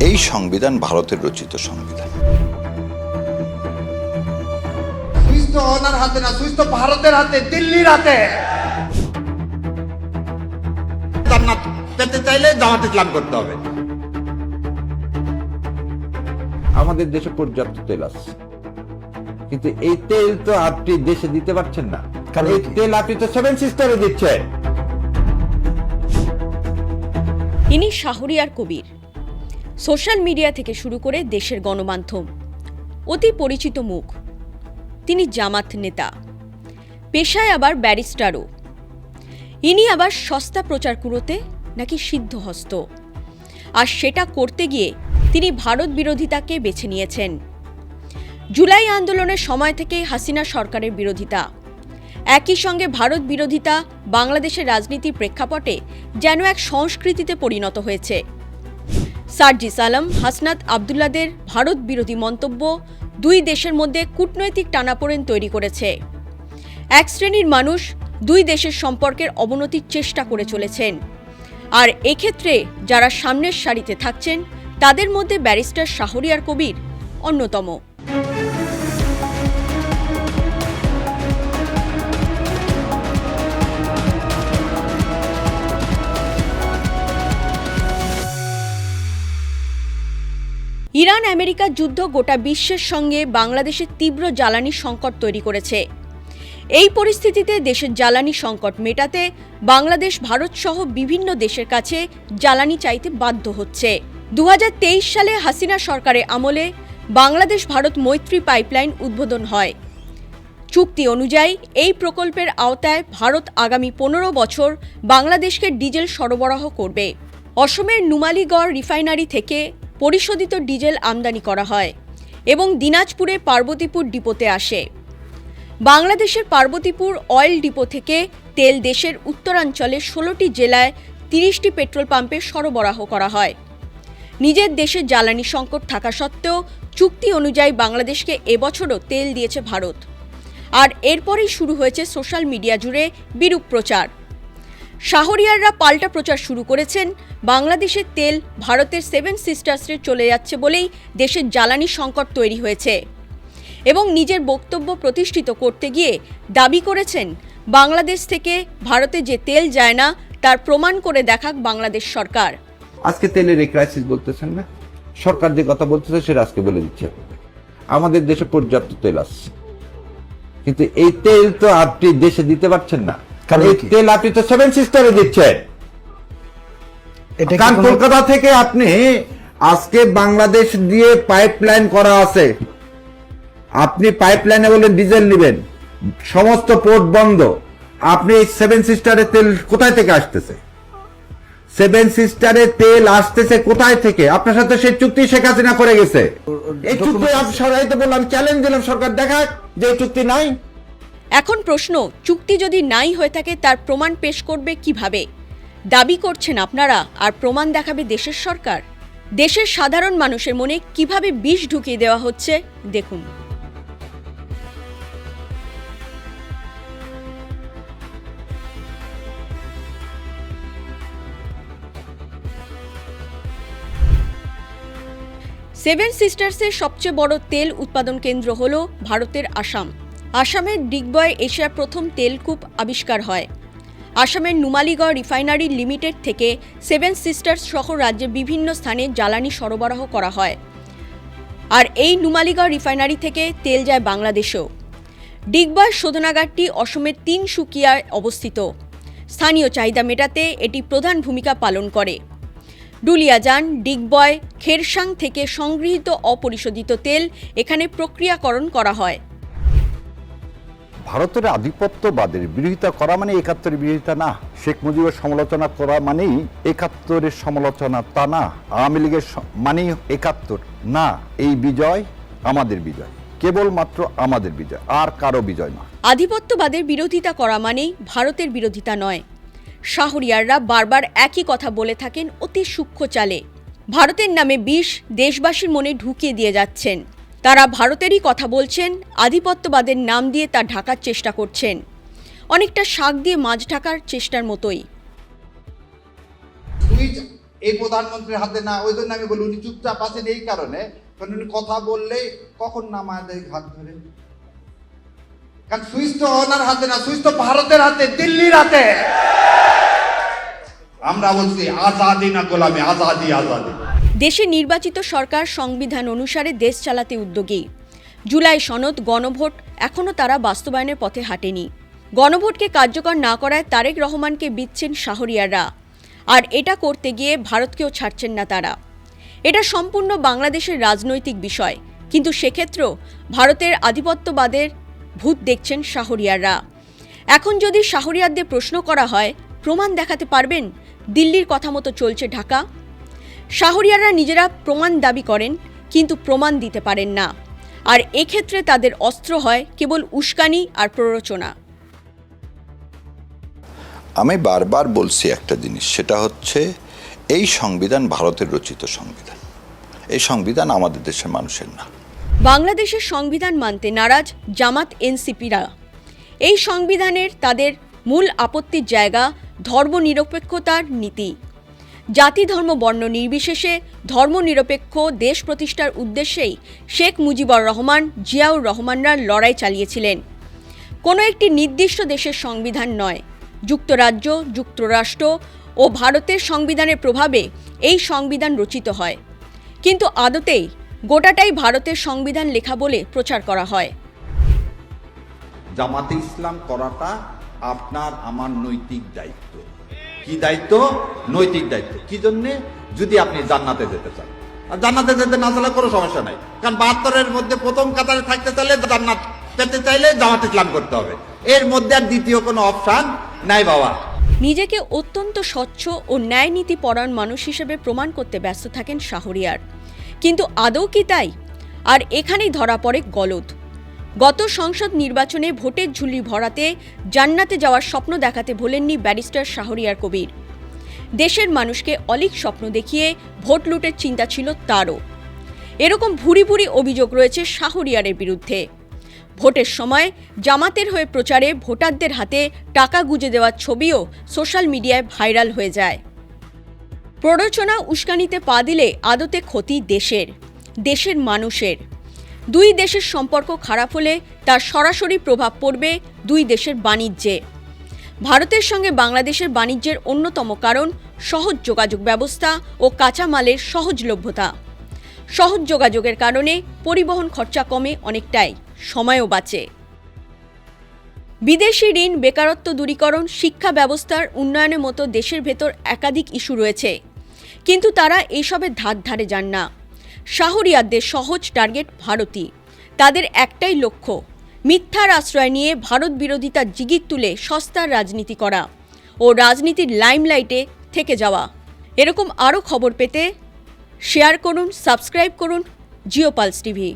এই সংবিধান ভারতের রচিত সংবিধান। সুইচ তো ওনার হাতে না, সুইচ তো ভারতের হাতে, দিল্লির হাতে। জান্নাত পেতে চাইলে জামাত ইসলাম করতে হবে। আমাদের দেশে পর্যাপ্ত তেল আছে, কিন্তু এই তেল তো আপনি দেশে দিতে পারছেন না, কারণ এই তেল আপনি তো সেভেন সিস্টারে দিচ্ছেন। ইনি শাহরিয়ার কবির। সোশ্যাল মিডিয়া থেকে শুরু করে দেশের গণমাধ্যম, অতি পরিচিত মুখ। তিনি জামাত নেতা, পেশায় আবার ব্যারিস্টারও। ইনি আবার সস্তা প্রচার কুড়োতে নাকি সিদ্ধহস্ত, আর সেটা করতে গিয়ে তিনি ভারত বিরোধিতাকে বেছে নিয়েছেন। জুলাই আন্দোলনের সময় থেকে হাসিনা সরকারের বিরোধিতা, একই সঙ্গে ভারত বিরোধিতা বাংলাদেশের রাজনীতির প্রেক্ষাপটে যেন এক সংস্কৃতিতে পরিণত হয়েছে। সার্জিস আলম, হাসনাত আবদুল্লাদের ভারত বিরোধী মন্তব্য দুই দেশের মধ্যে কূটনৈতিক টানাপোড়েন তৈরি করেছে। এক শ্রেণীর মানুষ দুই দেশের সম্পর্কের অবনতির চেষ্টা করে চলেছেন, আর এক্ষেত্রে যারা সামনের সারিতে থাকছেন তাদের মধ্যে ব্যারিস্টার শাহরিয়ার কবির অন্যতম। ইরান আমেরিকার যুদ্ধ গোটা বিশ্বের সঙ্গে বাংলাদেশের তীব্র জ্বালানি সংকট তৈরি করেছে। এই পরিস্থিতিতে দেশের জ্বালানি সংকট মেটাতে বাংলাদেশ ভারত সহ বিভিন্ন দেশের কাছে জ্বালানি চাইতে বাধ্য হচ্ছে। 2023 সালে হাসিনা সরকারের আমলে বাংলাদেশ ভারত মৈত্রী পাইপলাইন উদ্বোধন হয়। চুক্তি অনুযায়ী এই প্রকল্পের আওতায় ভারত আগামী 15 বছর বাংলাদেশকে ডিজেল সরবরাহ করবে। অসমের নুমালীগড় রিফাইনারি থেকে পরিশোধিত ডিজেল আমদানি করা হয় এবং দিনাজপুরের পার্বতীপুর ডিপোতে আসে। বাংলাদেশের পার্বতীপুর অয়েল ডিপো থেকে তেল দেশের উত্তরাঞ্চলের 16টি জেলায় 30টি পেট্রোল পাম্পে সরবরাহ করা হয়। নিজের দেশে জ্বালানি সংকট থাকা সত্ত্বেও চুক্তি অনুযায়ী বাংলাদেশকে এবছরও তেল দিয়েছে ভারত। আর এরপরেই শুরু হয়েছে সোশ্যাল মিডিয়া জুড়ে বিরূপ প্রচার। শাহরিয়াররা পাল্টা প্রচার শুরু করেছেন, বাংলাদেশের তেল ভারতের সেভেন সিস্টার্সে চলে যাচ্ছে বলেই দেশের জ্বালানি সংকট তৈরি হয়েছে, এবং নিজের বক্তব্য প্রতিষ্ঠিত করতে গিয়ে দাবি করেছেন বাংলাদেশ থেকে ভারতে যে তেল যায় না তার প্রমাণ করে দেখাক বাংলাদেশ সরকার। আজকে তেলের এই ক্রাইসিস বলতেছেন না, সরকার যে কথা বলতেছে সেটা আজকে বলে দিচ্ছে। আমাদের দেশে পর্যাপ্ত তেল আছে, কিন্তু এই তেল তো আপনি দেশে দিতে পারছেন না, কারণ এই তেল আপনি তো সেভেন সিস্টারে দিচ্ছেন। কারণ কলকাতা থেকে আপনি আজকে বাংলাদেশ দিয়ে পাইপলাইন করা আছে, আপনি পাইপলাইনে বলে ডিজেল নেবেন, সমস্ত পোর্ট বন্ধ, আপনি এই সেভেন সিস্টারের তেল কোথায় থেকে আসতেছে? সেভেন সিস্টারের তেল আসতেছে কোথায় থেকে? আপনার সাথে সেই চুক্তি শেখ হাসিনা করে গেছে। এই চুক্তি সরাইতে বললাম, চ্যালেঞ্জ দিলাম, সরকার দেখাক যে এই চুক্তি নাই। এখন প্রশ্ন, চুক্তি যদি নাই হয়ে থাকে তার প্রমাণ পেশ করবে কিভাবে? দাবি করছেন আপনারা, আর প্রমাণ দেখাবে দেশের সরকার। দেশের সাধারণ মানুষের মনে কিভাবে বিষ ঢুকিয়ে দেওয়া হচ্ছে দেখুন। সেভেন সিস্টার্সের সবচেয়ে বড় তেল উৎপাদন কেন্দ্র হল ভারতের আসাম। আসামের ডিগবয় এশিয়ার প্রথম তেলকূপ আবিষ্কার হয়। আসামের নুমালীগড় রিফাইনারি লিমিটেড থেকে সেভেন সিস্টার্স সহ রাজ্যের বিভিন্ন স্থানে জ্বালানি সরবরাহ করা হয়, আর এই নুমালীগড় রিফাইনারি থেকে তেল যায় বাংলাদেশেও। ডিগবয় শোধনাগারটি অসমের তিনসুকিয়ায় অবস্থিত। স্থানীয় চাহিদা মেটাতে এটি প্রধান ভূমিকা পালন করে। ডুলিয়াজান, ডিগবয়, খেরসাং থেকে সংগৃহীত অপরিশোধিত তেল এখানে প্রক্রিয়াকরণ করা হয়। ভারতের আধিপত্যবাদের বিরোধিতা করা মানে ৭১-এর বিরোধিতা না, শেখ মুজিবের সমালোচনা করা মানেই ৭১-এর সমালোচনা তা না, আওয়ামী লীগের মানেই ৭১ না। এই বিজয় আমাদের বিজয়, কেবলমাত্র আমাদের বিজয়, আর কারো বিজয় না। আধিপত্যবাদের বিরোধিতা করা মানেই ভারতের বিরোধিতা নয়। শাহরিয়াররা বারবার একই কথা বলে থাকেন অতি সূক্ষ্ম চালে। ভারতের নামে বিষ দেশবাসীর মনে ঢুকিয়ে দিয়ে যাচ্ছেন। তারা ভারতেরই কথা বলছেন, আধিপত্যবাদের নাম দিয়ে তা ঢাকার চেষ্টা করছেন, অনেকটা শাক দিয়ে মাছ ঢাকার চেষ্টার মতোই। সুইচ এই প্রধানমন্ত্রীর হাতে না। ওই জন্য আমি বলি উনি চুপচাপ আছেন এই কারণে, কারণ উনি কথা বললে কখন নামায় দেয় হাত ধরে। কারণ সুইচ তো ওনার হাতে না, সুইচ তো ভারতের হাতে, দিল্লির হাতে। আমরা বলছি আজাদি না গোলামি, আজাদি আজাদি। দেশে নির্বাচিত সরকার সংবিধান অনুসারে দেশ চালাতে উদ্যোগী। জুলাই সনদ, গণভোট এখনও তারা বাস্তবায়নের পথে হাঁটেনি। গণভোটকে কার্যকর না করায় তারেক রহমানকে বিচ্ছেন শাহরিয়াররা, আর এটা করতে গিয়ে ভারতকেও ছাড়ছেন না তারা। এটা সম্পূর্ণ বাংলাদেশের রাজনৈতিক বিষয়, কিন্তু সেক্ষেত্রেও ভারতের আধিপত্যবাদের ভূত দেখছেন শাহরিয়াররা। এখন যদি শাহরিয়ারদের প্রশ্ন করা হয়, প্রমাণ দেখাতে পারবেন দিল্লির কথা মতো চলছে ঢাকা? শাহরিয়াররা নিজেরা প্রমাণ দাবি করেন, কিন্তু প্রমাণ দিতে পারেন না, আর এক্ষেত্রে তাদের অস্ত্র হয় কেবল উস্কানি আর প্ররোচনা। আমি বারবার বলছি একটা জিনিস, সেটা হচ্ছে এই সংবিধান ভারতের রচিত সংবিধান। এই সংবিধান আমাদের দেশের মানুষের না। বাংলাদেশের সংবিধান মানতে নারাজ জামাত এনসিপিরা। এই সংবিধানের তাদের মূল আপত্তির জায়গা ধর্মনিরপেক্ষতার নীতি। জাতি, ধর্ম, বর্ণ নির্বিশেষে ধর্মনিরপেক্ষ দেশ প্রতিষ্ঠার উদ্দেশ্যেই শেখ মুজিবুর রহমান, জিয়াউর রহমানরা লড়াই চালিয়েছিলেন। কোনো একটি নির্দিষ্ট দেশের সংবিধান নয়, যুক্তরাজ্য, যুক্তরাষ্ট্র ও ভারতের সংবিধানের প্রভাবে এই সংবিধান রচিত হয়। কিন্তু আদতেই গোটাটাই ভারতের সংবিধান লেখা বলে প্রচার করা হয়। জামাতে ইসলাম করাটা আপনার আমার নৈতিক দায়িত্ব। কি দায়িত্ব? নৈতিক দায়িত্ব। কি জন্যে? যদি আপনি জান্নাতে যেতে চান। আর জান্নাতে যেতে না চাইলে কোনো সমস্যা নাই, কারণ 72-এর মধ্যে প্রথম কাতারে থাকতে চাইলে, জান্নাত পেতে চাইলে জামাতে ইসলাম করতে হবে। এর মধ্যে আর দ্বিতীয় কোনো অপশন নাই বাবা। নিজেকে অত্যন্ত স্বচ্ছ ও ন্যায়নীতি পরায়ণ মানুষ হিসেবে প্রমাণ করতে ব্যস্ত থাকেন শাহরিয়ার, কিন্তু আদৌ কি তাই? আর এখানেই ধরা পড়ে গলদ। গত সংসদ নির্বাচনে ভোটের ঝুলি ভরাতে জান্নাতে যাওয়ার স্বপ্ন দেখাতে ভোলেননি ব্যারিস্টার শাহরিয়ার কবির। দেশের মানুষকে অলীক স্বপ্ন দেখিয়ে ভোট লুটের চিন্তা ছিল তারও। এরকম ভুরি ভুরি অভিযোগ রয়েছে শাহরিয়ারের বিরুদ্ধে। ভোটের সময় জামাতের হয়ে প্রচারে ভোটারদের হাতে টাকা গুঁজে দেওয়ার ছবিও সোশ্যাল মিডিয়ায় ভাইরাল হয়ে যায়। প্ররোচনা, উস্কানিতে পা দিলে আদতে ক্ষতি দেশের মানুষের। দুই দেশের সম্পর্ক খারাপ হলে তার সরাসরি প্রভাব পড়বে দুই দেশের বাণিজ্যে। ভারতের সঙ্গে বাংলাদেশের বাণিজ্যের অন্যতম কারণ সহজ যোগাযোগ ব্যবস্থা ও কাঁচামালের সহজলভ্যতা। সহজ যোগাযোগের কারণে পরিবহন খরচা কমে অনেকটাই, সময়ও বাঁচে। বিদেশি ঋণ, বেকারত্ব দূরীকরণ, শিক্ষা ব্যবস্থার উন্নয়নের মতো দেশের ভেতর একাধিক ইস্যু রয়েছে, কিন্তু তারা এইসবের ধারে যান না। শাহরিয়ারদের সহজ টার্গেট ভারতই। তাদের একটাই লক্ষ্য, মিথ্যার আশ্রয় নিয়ে ভারত বিরোধিতার জিগির তুলে সস্তার রাজনীতি করা ও রাজনীতির লাইমলাইটে থেকে যাওয়া। এরকম আরও খবর পেতে শেয়ার করুন, সাবস্ক্রাইব করুন জিও পালস টিভি।